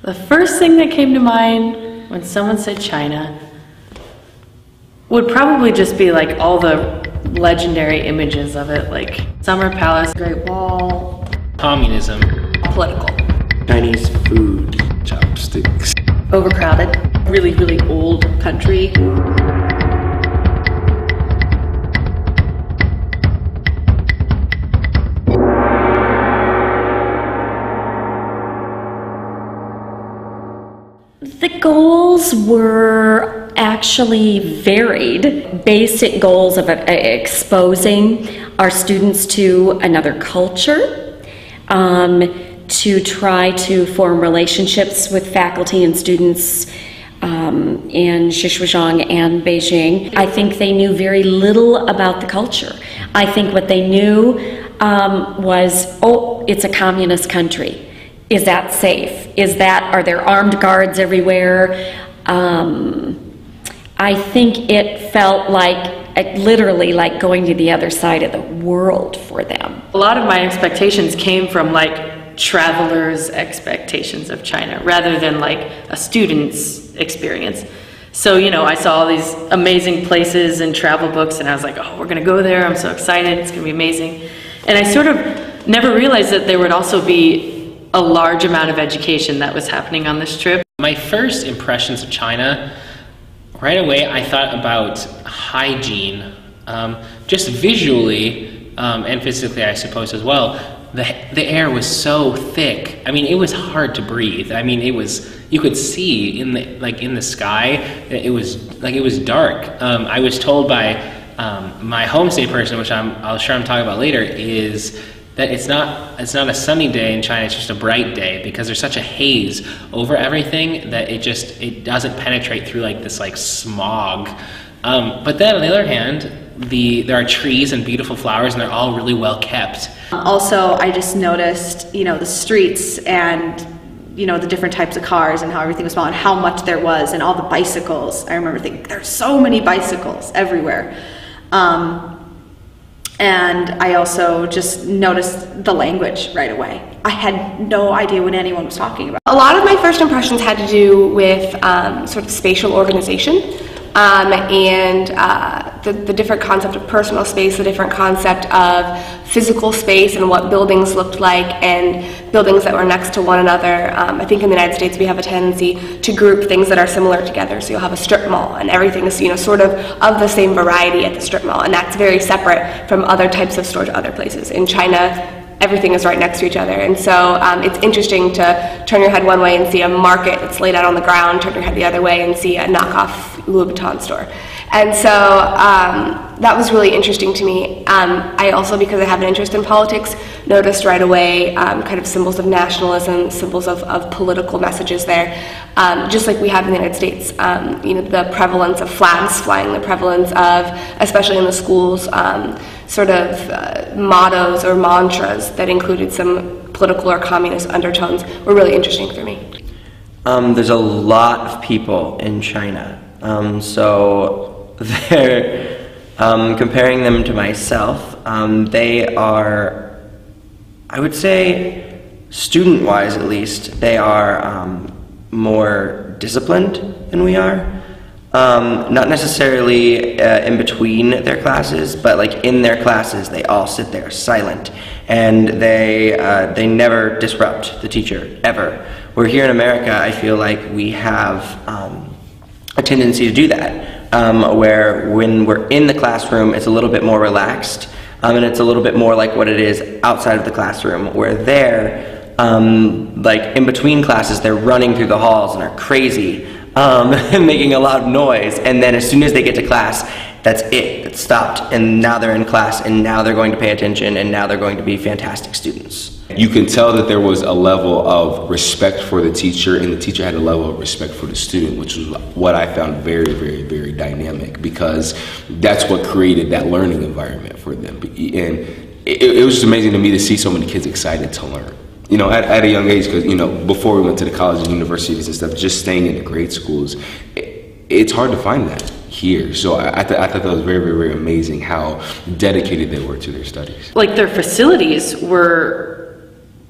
The first thing that came to mind when someone said China would probably just be like all the legendary images of it, like Summer Palace, Great Wall, communism, political, Chinese food, chopsticks, overcrowded, really, really old country. The goals were actually varied. Basic goals of exposing our students to another culture, to try to form relationships with faculty and students in Xishuazhang and Beijing. I think they knew very little about the culture. I think what they knew was, oh, it's a communist country. Is that safe? Are there armed guards everywhere? I think it felt like, literally like going to the other side of the world for them. A lot of my expectations came from like travelers' expectations of China rather than like a student's experience. So, you know, I saw all these amazing places and travel books and I was like, oh, we're gonna go there, I'm so excited, it's gonna be amazing. And I sort of never realized that there would also be a large amount of education that was happening on this trip. My first impressions of China, right away I thought about hygiene, just visually and physically I suppose as well. The air was so thick. I mean, it was hard to breathe. I mean, you could see in the sky, it was dark. I was told by my homestay person, which I'm sure I'm talking about later, is that it's not a sunny day in China, it's just a bright day because there's such a haze over everything that it doesn't penetrate through like this like smog. But then on the other hand, there are trees and beautiful flowers and they're all really well kept. Also, I just noticed, you know, the streets and, you know, the different types of cars and how everything was small and how much there was and all the bicycles. I remember thinking, there's so many bicycles everywhere. And I also just noticed the language right away. I had no idea what anyone was talking about. A lot of my first impressions had to do with sort of spatial organization and the different concept of personal space, the different concept of physical space and what buildings looked like and buildings that were next to one another. I think in the United States we have a tendency to group things that are similar together. So you'll have a strip mall and everything is, you know, sort of the same variety at the strip mall, and that's very separate from other types of stores other places. In China, everything is right next to each other, and so it's interesting to turn your head one way and see a market that's laid out on the ground, turn your head the other way and see a knockoff Louis Vuitton store. And so that was really interesting to me. I also, because I have an interest in politics, noticed right away kind of symbols of nationalism, symbols of political messages there, just like we have in the United States. You know, the prevalence of flags flying, the prevalence of, especially in the schools, sort of mottos or mantras that included some political or communist undertones were really interesting for me. There's a lot of people in China, so they're, comparing them to myself, they are, I would say, student-wise at least, they are more disciplined than we are. Not necessarily in between their classes, but like in their classes they all sit there silent and they never disrupt the teacher, ever. Where here in America I feel like we have a tendency to do that, where when we're in the classroom it's a little bit more relaxed and it's a little bit more like what it is outside of the classroom, where they're like in between classes they're running through the halls and are crazy. Making a lot of noise, and then as soon as they get to class, that's it, it's stopped, and now they're in class, and now they're going to pay attention, and now they're going to be fantastic students. You can tell that there was a level of respect for the teacher, and the teacher had a level of respect for the student, which was what I found very, very, very dynamic, because that's what created that learning environment for them. And it was just amazing to me to see so many kids excited to learn. You know, at a young age, because, you know, before we went to the colleges and universities and stuff, just staying in the grade schools, it's hard to find that here. So I thought that was very, very, very amazing how dedicated they were to their studies. Like their facilities were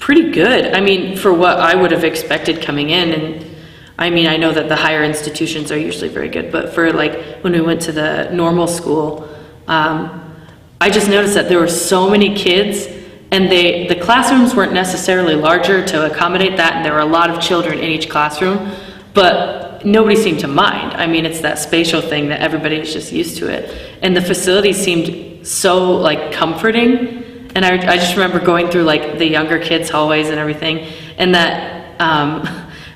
pretty good. I mean, for what I would have expected coming in. And I mean, I know that the higher institutions are usually very good, but for like when we went to the normal school, I just noticed that there were so many kids, and the classrooms weren't necessarily larger to accommodate that, and there were a lot of children in each classroom, but nobody seemed to mind. I mean, it's that spatial thing that everybody is just used to it. And the facilities seemed so like comforting. And I just remember going through like the younger kids' hallways and everything, and that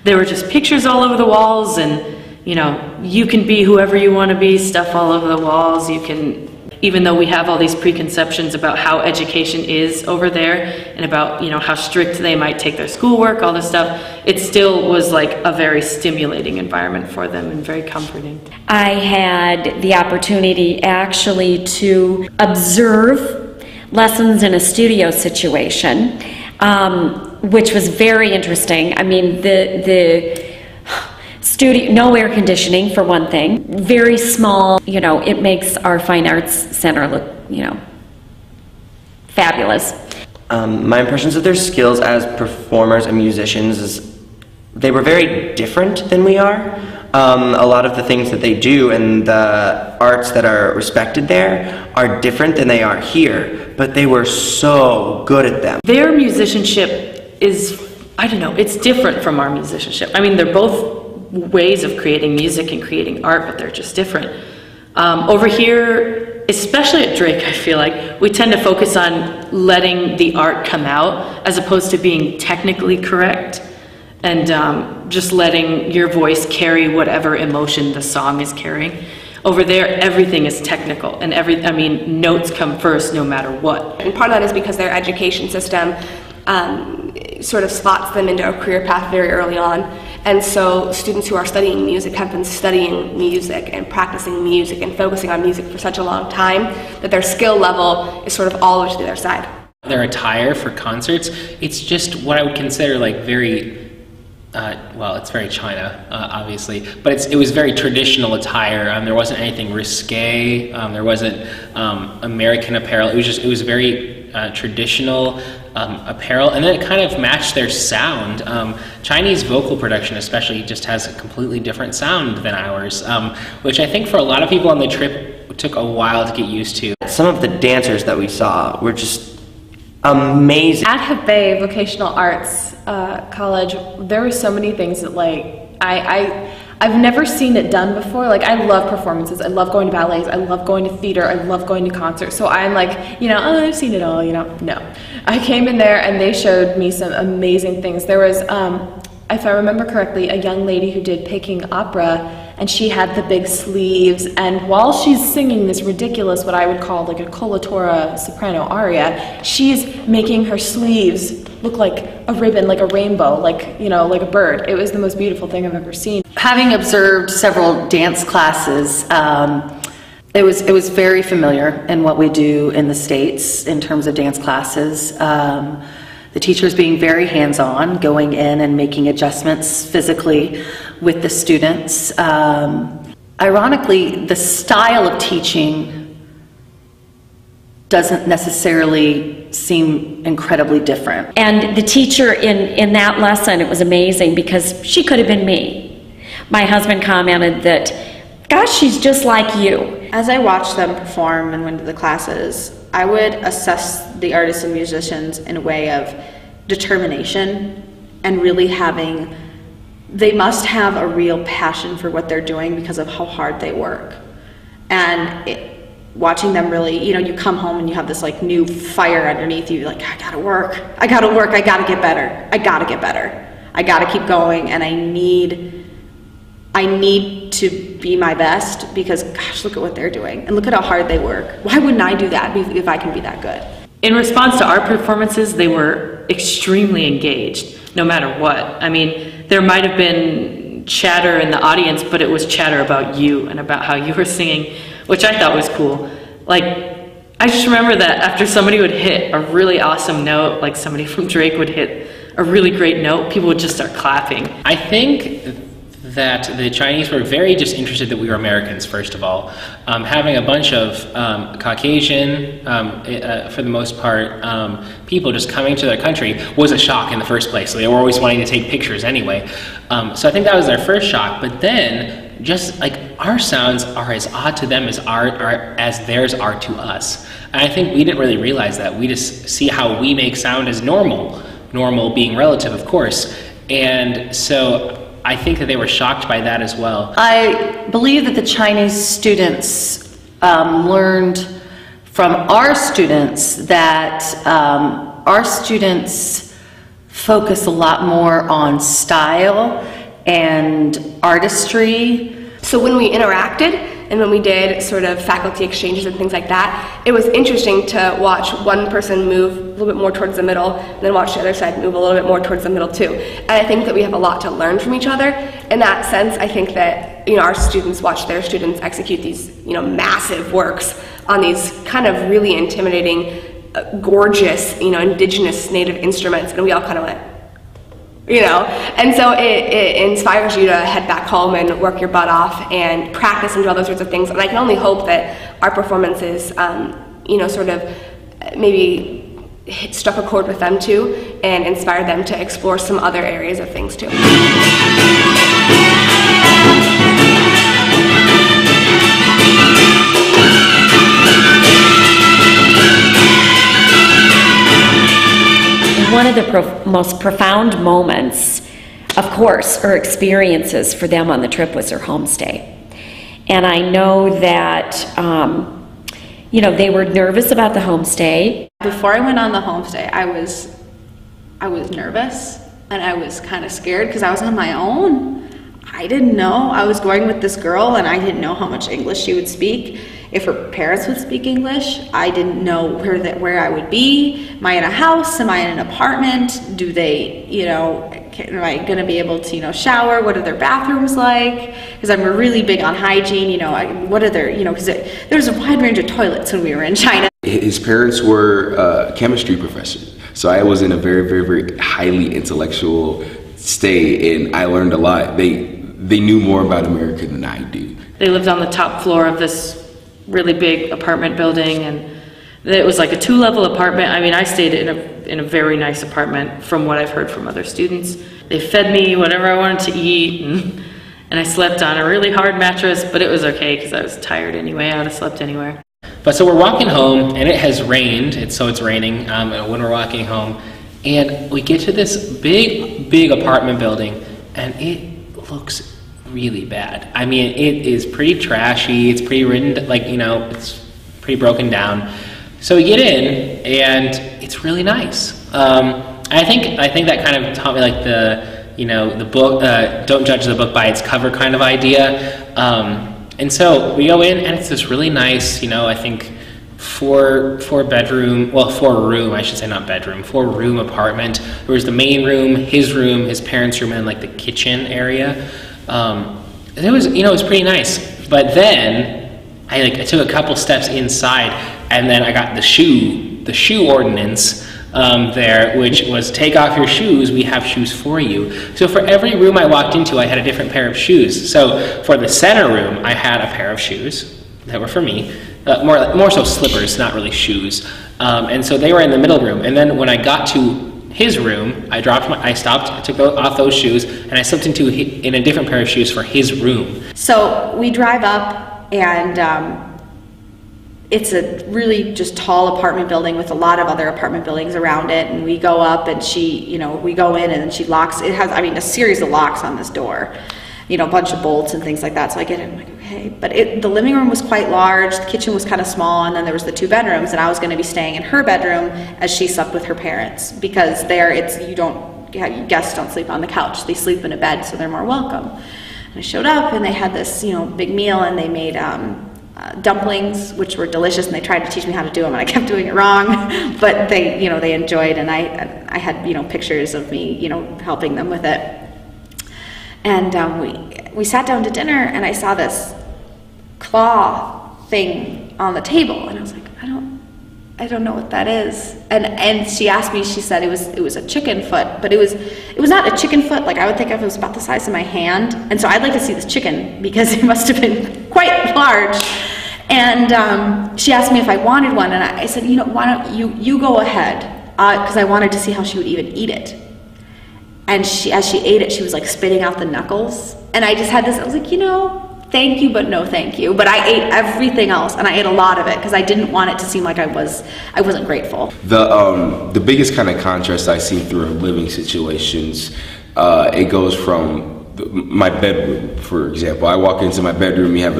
there were just pictures all over the walls, and you know, you can be whoever you want to be, stuff all over the walls. You can, even though we have all these preconceptions about how education is over there and about, you know, how strict they might take their schoolwork, all this stuff, it still was like a very stimulating environment for them and very comforting. I had the opportunity actually to observe lessons in a studio situation, which was very interesting. I mean, the studio, no air conditioning for one thing, very small, you know, it makes our fine arts center look, you know, fabulous. My impressions of their skills as performers and musicians is they were very different than we are. A lot of the things that they do and the arts that are respected there are different than they are here, but they were so good at them. Their musicianship is, I don't know, it's different from our musicianship. I mean, they're both ways of creating music and creating art, but they're just different. Over here, especially at Drake, I feel like we tend to focus on letting the art come out as opposed to being technically correct, and just letting your voice carry whatever emotion the song is carrying. Over there, everything is technical, and I mean, notes come first no matter what. And part of that is because their education system sort of slots them into a career path very early on. And so students who are studying music have been studying music and practicing music and focusing on music for such a long time that their skill level is sort of all over to their side. Their attire for concerts, it's just what I would consider like very, well, it's very China, obviously, but it was very traditional attire. There wasn't anything risque. There wasn't American apparel. It was very traditional apparel, and then it kind of matched their sound. Chinese vocal production especially just has a completely different sound than ours, which I think for a lot of people on the trip took a while to get used to. Some of the dancers that we saw were just amazing. At Hebei Vocational Arts College, there were so many things that like I've never seen it done before. Like, I love performances, I love going to ballets, I love going to theater, I love going to concerts. So I'm like, you know, oh, I've seen it all, you know. No. I came in there and they showed me some amazing things. There was, if I remember correctly, a young lady who did Peking opera, and she had the big sleeves, and while she's singing this ridiculous, what I would call like a coloratura soprano aria, she's making her sleeves look like a ribbon, like a rainbow, like, you know, like a bird. It was the most beautiful thing I've ever seen. Having observed several dance classes, it was very familiar in what we do in the States in terms of dance classes. The teachers being very hands-on, going in and making adjustments physically with the students. Ironically, the style of teaching doesn't necessarily seem incredibly different. And the teacher in that lesson, it was amazing because she could have been me. My husband commented that, gosh, she's just like you. As I watched them perform and went to the classes, I would assess the artists and musicians in a way of determination and really they must have a real passion for what they're doing because of how hard they work. And watching them really, you know, you come home and you have this like new fire underneath you, like, I gotta work, I gotta get better, I gotta keep going, and I need to be my best because, gosh, look at what they're doing and look at how hard they work. Why wouldn't I do that if I can be that good? In response to our performances, they were extremely engaged, no matter what. I mean, there might have been chatter in the audience, but it was chatter about you and about how you were singing, which I thought was cool. Like, I just remember that after somebody would hit a really awesome note, like somebody from Drake would hit a really great note, people would just start clapping. I think that the Chinese were very just interested that we were Americans, first of all. Having a bunch of Caucasian, for the most part, people just coming to their country was a shock in the first place. So they were always wanting to take pictures anyway. So I think that was their first shock. But then, just like our sounds are as odd to them as theirs are to us. And I think we didn't really realize that. We just see how we make sound as normal. Normal being relative, of course. And so I think that they were shocked by that as well. I believe that the Chinese students learned from our students that our students focus a lot more on style and artistry. So when we interacted and when we did sort of faculty exchanges and things like that, it was interesting to watch one person move a little bit more towards the middle and then watch the other side move a little bit more towards the middle too. And I think that we have a lot to learn from each other. In that sense, I think that, you know, our students watch their students execute these, you know, massive works on these kind of really intimidating, gorgeous, you know, indigenous native instruments, and we all kind of went, you know, and so it inspires you to head back home and work your butt off and practice and do all those sorts of things. And I can only hope that our performances, you know, sort of maybe struck a chord with them too and inspired them to explore some other areas of things too. One of the most profound moments, of course, or experiences for them on the trip was their homestay. And I know that, you know, they were nervous about the homestay. Before I went on the homestay, I was nervous and I was kind of scared because I was on my own. I didn't know. I was going with this girl and I didn't know how much English she would speak. If her parents would speak English, I didn't know where I would be. Am I in a house? Am I in an apartment? Do they, you know, am I going to be able to, you know, shower? What are their bathrooms like? Because I'm really big on hygiene, you know, what are their, you know, because there's a wide range of toilets when we were in China. His parents were chemistry professors. So I was in a very, very, very highly intellectual stay, and I learned a lot. They knew more about America than I do. They lived on the top floor of this really big apartment building, and it was like a 2-level apartment. I mean, I stayed in a very nice apartment from what I've heard from other students. They fed me whatever I wanted to eat, and I slept on a really hard mattress, but it was okay because I was tired anyway. I would have slept anywhere. But so we're walking home, and it has rained. So it's raining when we're walking home, and we get to this big apartment building, and it looks really bad. I mean, it is pretty trashy. It's pretty ridden, like, you know, it's pretty broken down. So we get in, and it's really nice. I think that kind of taught me, like, the, you know, the book, don't judge the book by its cover kind of idea. And so we go in, and it's this really nice, you know, I think four room, I should say, not bedroom, 4-room apartment. There was the main room, his parents' room, and like the kitchen area. It was, you know, it was pretty nice. But then I took a couple steps inside, and then I got the shoe ordinance there, which was take off your shoes, we have shoes for you. So for every room I walked into, I had a different pair of shoes. So for the center room, I had a pair of shoes that were for me, more so slippers, not really shoes. And so they were in the middle room. And then when I got to his room, I stopped, I took off those shoes, and I slipped in a different pair of shoes for his room. So we drive up, and it's a really just tall apartment building with a lot of other apartment buildings around it, and we go up, and we go in, and then she locks, it has, I mean, a series of locks on this door, you know, a bunch of bolts and things like that. So I get in, I'm like, okay. But the living room was quite large, the kitchen was kind of small, and then there was the 2 bedrooms, and I was going to be staying in her bedroom as she slept with her parents, because guests don't sleep on the couch, they sleep in a bed, so they're more welcome. And I showed up, and they had this, you know, big meal, and they made dumplings, which were delicious, and they tried to teach me how to do them, and I kept doing it wrong, but they, you know, they enjoyed, and I had, you know, pictures of me, you know, helping them with it. And we sat down to dinner, and I saw this claw thing on the table, and I was like, I don't know what that is. And she asked me, she said it was a chicken foot, but it was not a chicken foot. Like I would think if it was about the size of my hand. And so I'd like to see this chicken because it must have been quite large. And she asked me if I wanted one, and I said, you know, why don't you go ahead, because I wanted to see how she would even eat it. And as she ate it, she was like spitting out the knuckles. And I just had this, I was like, you know, thank you, but no thank you. But I ate everything else, and I ate a lot of it because I didn't want it to seem like I wasn't grateful. The biggest kind of contrast I see through living situations, it goes from my bedroom, for example. I walk into my bedroom, you have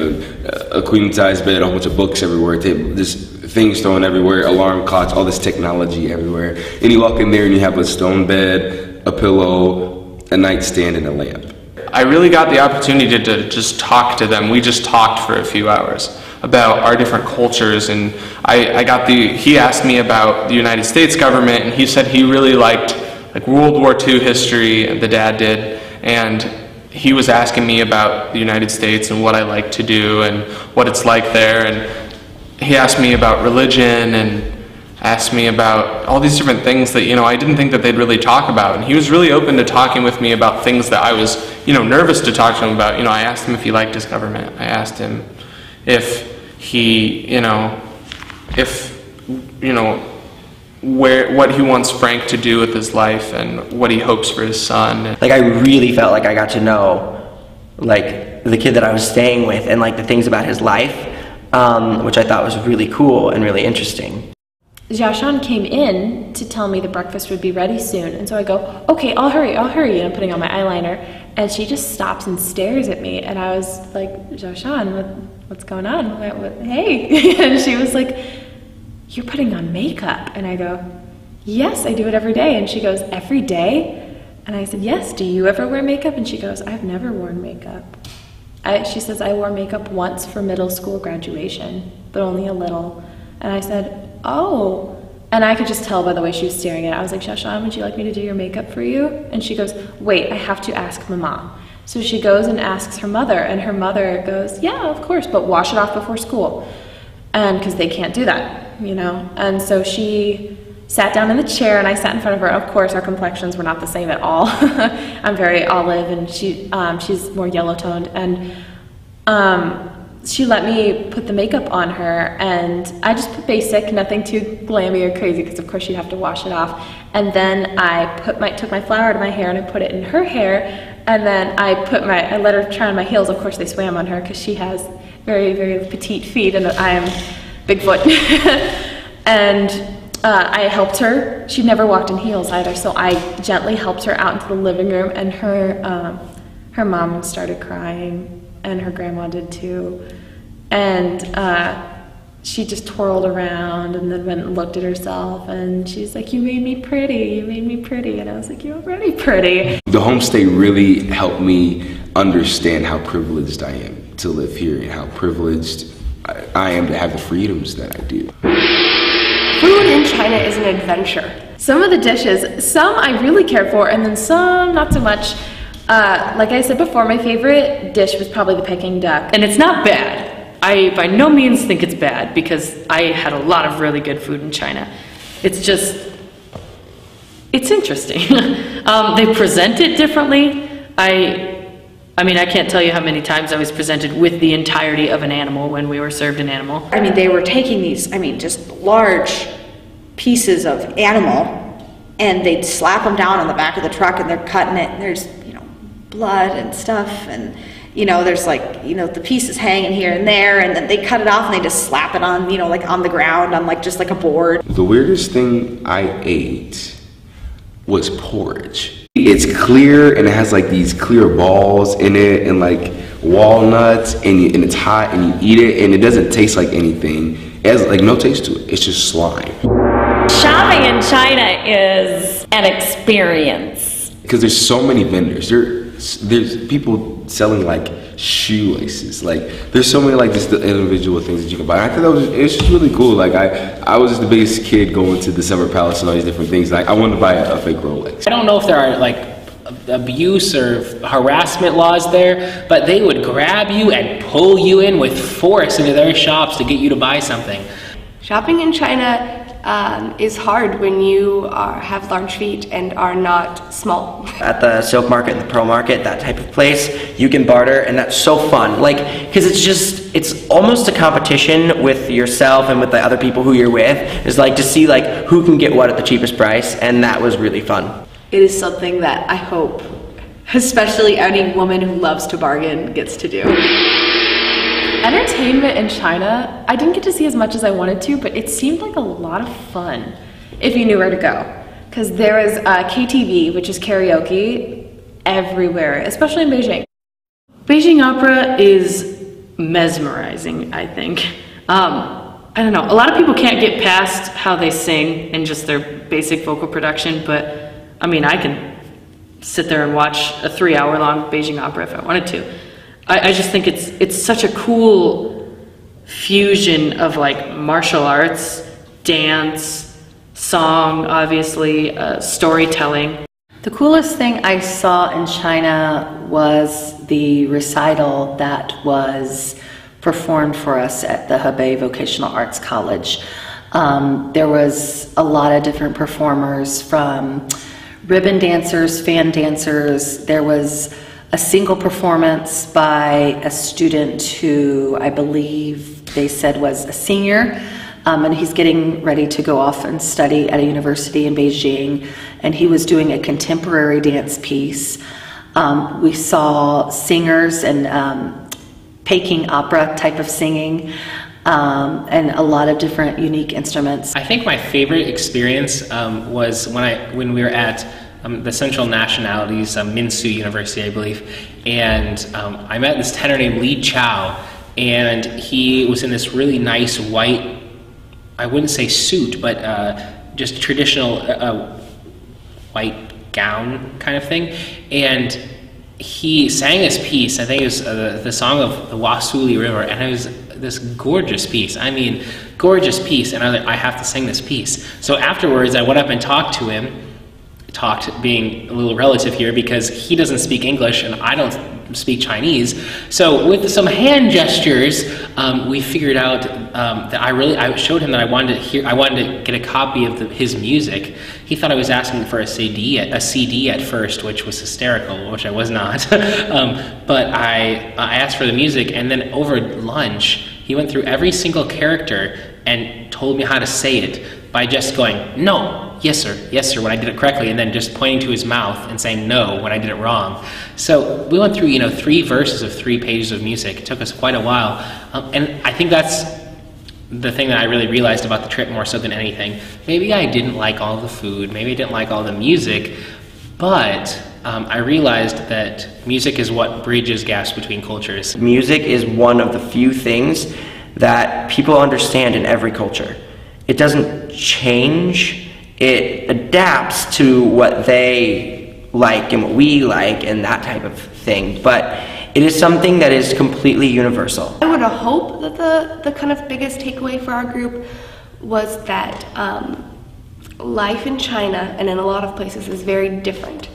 a queen size bed, a whole bunch of books everywhere, just things thrown everywhere, alarm clocks, all this technology everywhere. And you walk in there and you have a stone bed, a pillow, a nightstand, and a lamp. I really got the opportunity to just talk to them. We just talked for a few hours about our different cultures, and he asked me about the United States government, and he said he really liked like World War II history, the dad did, and he was asking me about the United States and what I like to do and what it's like there, and he asked me about religion and asked me about all these different things that, you know, I didn't think that they'd really talk about. And he was really open to talking with me about things that I was, you know, nervous to talk to him about. You know, I asked him if he liked his government. I asked him if he, what he wants Frank to do with his life and what he hopes for his son. Like I really felt like I got to know like the kid that I was staying with and like the things about his life, which I thought was really cool and really interesting. Xiaoshan came in to tell me the breakfast would be ready soon, and so I go, okay, I'll hurry, and I'm putting on my eyeliner, and she just stops and stares at me, and I was like, Xiaoshan, what's going on? Hey, and she was like, you're putting on makeup, and I go, yes, I do it every day, and she goes, every day? And I said, yes, do you ever wear makeup? And she goes, I've never worn makeup. She says, I wore makeup once for middle school graduation, but only a little. And I said, oh. And I could just tell by the way she was staring at it. I was like, Xiaoshan, would you like me to do your makeup for you? And she goes, wait, I have to ask Mama. So she goes and asks her mother, and her mother goes, yeah, of course, but wash it off before school. And because they can't do that, you know. And so she sat down in the chair, and I sat in front of her. Of course, our complexions were not the same at all. I'm very olive, and she's more yellow-toned. And she let me put the makeup on her, and I just put basic, nothing too glammy or crazy, because of course she'd have to wash it off. And then I took my flour out of my hair and I put it in her hair, and then I let her try on my heels. Of course they swam on her because she has very, very petite feet, and I am Bigfoot. And I helped her. She'd never walked in heels either, so I gently helped her out into the living room, and her mom started crying. And her grandma did too. And she just twirled around and then went and looked at herself, and she's like, you made me pretty, you made me pretty. And I was like, you're already pretty. The homestay really helped me understand how privileged I am to live here and how privileged I am to have the freedoms that I do. Food in China is an adventure. Some of the dishes, some I really care for, and then some not so much. Like I said before, my favorite dish was probably the Peking duck. And it's not bad. I by no means think it's bad because I had a lot of really good food in China. It's just, it's interesting. They present it differently. I mean, I can't tell you how many times I was presented with the entirety of an animal when we were served an animal. I mean, they were taking these, just large pieces of animal, and they'd slap them down on the back of the truck, and they're cutting it, and there's, blood and stuff, and there's like, the pieces hanging here and there, and then they cut it off and they just slap it on, like on the ground on like just like a board. The weirdest thing I ate was porridge. It's clear and it has like these clear balls in it and like walnuts, and it's hot, and you eat it and it doesn't taste like anything. It has like no taste to it. It's just slime. Shopping in China is an experience. Because there's so many vendors. There's people selling like shoelaces. Like there's so many like just the individual things that you can buy. I thought it's just really cool. Like I was just the biggest kid going to the Summer Palace and all these different things. Like I wanted to buy a fake Rolex. I don't know if there are like abuse or harassment laws there, but they would grab you and pull you in with force into their shops to get you to buy something. Shopping in China is hard when you have large feet and are not small. At the Silk Market and the Pearl Market, that type of place, you can barter, and that's so fun. Like, because it's almost a competition with yourself and with the other people who you're with. It's like to see like who can get what at the cheapest price, and that was really fun. It is something that I hope, especially any woman who loves to bargain, gets to do. Entertainment in China, I didn't get to see as much as I wanted to, but it seemed like a lot of fun if you knew where to go. Because there was KTV, which is karaoke, everywhere, especially in Beijing. Beijing Opera is mesmerizing, I think. I don't know, a lot of people can't get past how they sing and just their basic vocal production, but I mean, I can sit there and watch a 3-hour-long Beijing Opera if I wanted to. I just think it's such a cool fusion of like martial arts, dance, song, obviously, storytelling. The coolest thing I saw in China was the recital that was performed for us at the Hebei Vocational Arts College. There was a lot of different performers, from ribbon dancers, fan dancers. There was a single performance by a student who I believe they said was a senior, and he's getting ready to go off and study at a university in Beijing, and he was doing a contemporary dance piece. We saw singers and Peking opera type of singing, and a lot of different unique instruments. I think my favorite experience was when we were at the Central Nationalities, Minsu University, I believe, and I met this tenor named Li Chao, and he was in this really nice white, I wouldn't say suit, but just traditional white gown kind of thing, and he sang this piece. I think it was the song of the Wasuli River, and it was this gorgeous piece. I mean, gorgeous piece, and I was like, I have to sing this piece. So afterwards, I went up and talked to him, being a little relative here because he doesn't speak English and I don't speak Chinese. So with some hand gestures, we figured out that I showed him that I wanted to get a copy of his music. He thought I was asking for a CD at first, which was hysterical, which I was not. But I asked for the music, and then over lunch, he went through every single character and told me how to say it by just going, no, yes sir, when I did it correctly, and then just pointing to his mouth and saying no when I did it wrong. So we went through, 3 verses of 3 pages of music. It took us quite a while. And I think that's the thing that I really realized about the trip more so than anything. Maybe I didn't like all the food, maybe I didn't like all the music, but I realized that music is what bridges gaps between cultures. Music is one of the few things that people understand in every culture. It doesn't change, it adapts to what they like and what we like and that type of thing, but it is something that is completely universal. I would hope that the kind of biggest takeaway for our group was that life in China and in a lot of places is very different.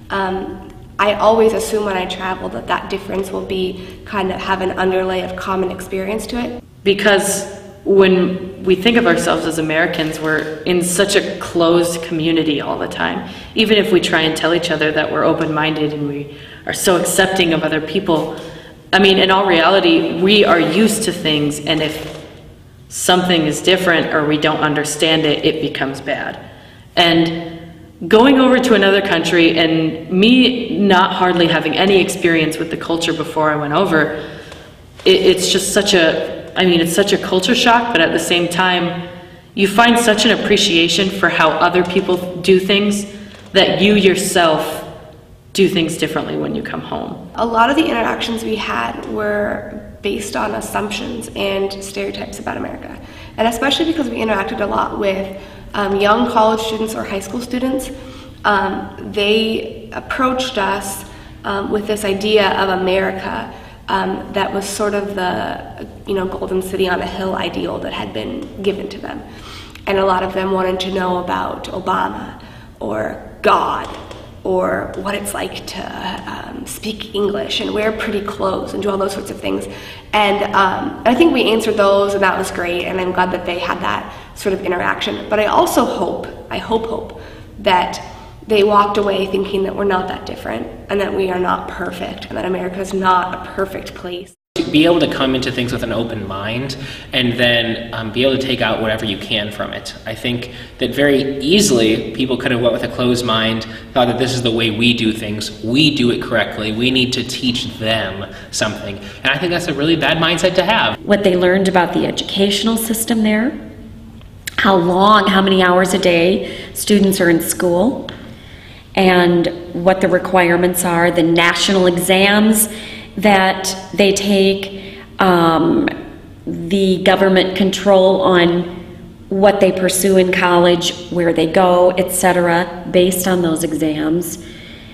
I always assume when I travel that difference will be kind of have an underlay of common experience to it. Because when we think of ourselves as Americans, we're in such a closed community all the time. Even if we try and tell each other that we're open-minded and we are so accepting of other people, I mean, in all reality, we are used to things, and if something is different or we don't understand it, it becomes bad. And going over to another country and me not hardly having any experience with the culture before I went over, it's just such it's such a culture shock, but at the same time, you find such an appreciation for how other people do things that you yourself do things differently when you come home. A lot of the interactions we had were based on assumptions and stereotypes about America. And especially because we interacted a lot with young college students or high school students, they approached us with this idea of America that was sort of the golden city on a hill ideal that had been given to them. And a lot of them wanted to know about Obama or God or what it's like to speak English and wear pretty clothes and do all those sorts of things. And I think we answered those, and that was great, and I'm glad that they had that sort of interaction. But I also hope that they walked away thinking that we're not that different and that we are not perfect and that America is not a perfect place. Be able to come into things with an open mind and then be able to take out whatever you can from it. I think that very easily people could have went with a closed mind, thought that this is the way we do things, we do it correctly, we need to teach them something. And I think that's a really bad mindset to have. What they learned about the educational system there, how many hours a day students are in school, and what the requirements are, the national exams that they take, the government control on what they pursue in college, where they go, etc., based on those exams,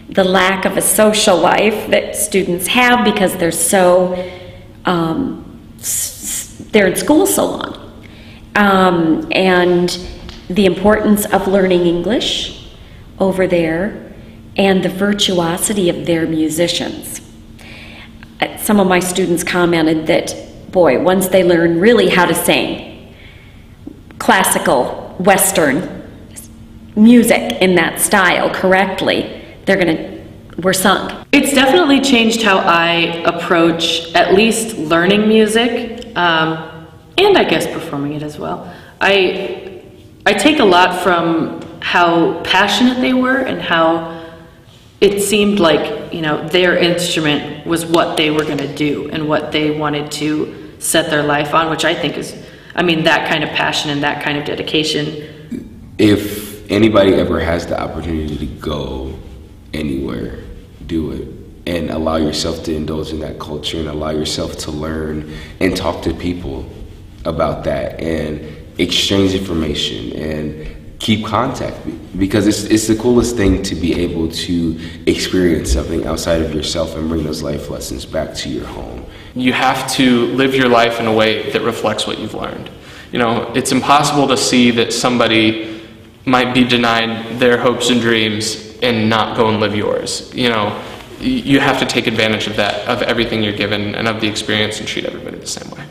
the lack of a social life that students have because they're they're in school so long, and the importance of learning English over there, and the virtuosity of their musicians. Some of my students commented that, boy, once they learn really how to sing classical, Western music in that style correctly, we're sunk. It's definitely changed how I approach at least learning music, and I guess performing it as well. I take a lot from how passionate they were and how it seemed like, their instrument was what they were going to do and what they wanted to set their life on, which I think is, that kind of passion and that kind of dedication. If anybody ever has the opportunity to go anywhere, do it. And allow yourself to indulge in that culture and allow yourself to learn and talk to people about that and exchange information and keep contact, because it's the coolest thing to be able to experience something outside of yourself and bring those life lessons back to your home. You have to live your life in a way that reflects what you've learned. It's impossible to see that somebody might be denied their hopes and dreams and not go and live yours. You have to take advantage of that, of everything you're given and of the experience, and treat everybody the same way.